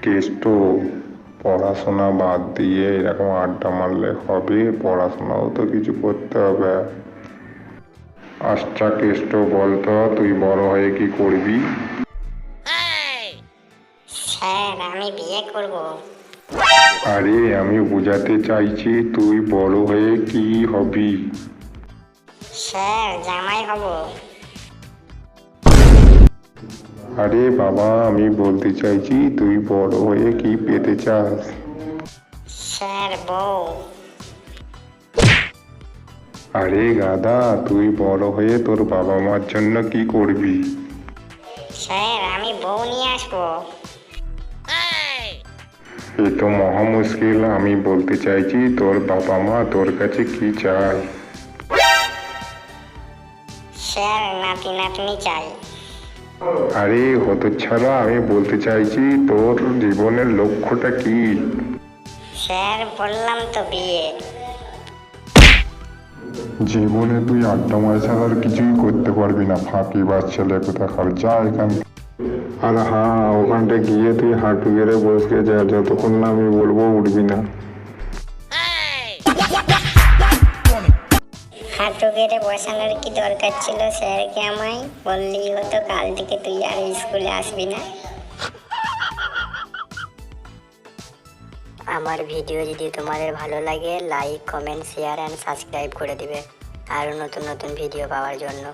কেষ্ট, পড়াশোনা বাদ দিয়ে এরকম আড্ডা মারলে হবে? পড়াশোনাও তো কিছু করতে হবে। আচ্ছা কেষ্ট, বলতো তুই বড় হয়ে কি করবি? স্যার, আমি বিয়ে করব। আরে আমি বোঝাতে চাইছি তুই বড় হয়ে কি হবি। স্যার, জামাই হব। আরে বাবা, আমি বলতে চাইছি তুই বড় হয়ে কি পেতে চাস? স্যার, বউ। আরে গাধা, তুই বড় হয়ে তোর বাবা মার জন্য কি করবি? স্যার, আমি বউ নিয়ে আসবো। এ তো মহা মুশকিল। আমি বলতে চাইছি তোর বাবা মা তোর কাছে কি চায়? স্যার, নাতি নাতনি চাই। আরে হতচ্ছাড়া, আমি বলতে চাইছি তোর জীবনের লক্ষ্যটা কি? স্যার, বললাম তো বিয়ে। জীবনে তুই আড্ডা মারা ছাড়া আর কিছুই করতে পারবি না, ফাঁকি বাজ ছেলে কোথাকার। যা এখান। আর হ্যাঁ, ওখানটা গিয়ে তুই হাঁটু গেড়ে বসে যা, যতক্ষণ না আমি বলবো উঠবি না। হাঁটু গেড়ে বসানোর কি দরকার ছিল স্যারকে? আমায় বললেই হতো, কাল থেকে তুই আর স্কুলে আসবি না। আমার ভিডিও যদি তোমাদের ভালো লাগে, like, comment, share and subscribe করে দিবে আরও নতুন নতুন ভিডিও পাওয়ার জন্য।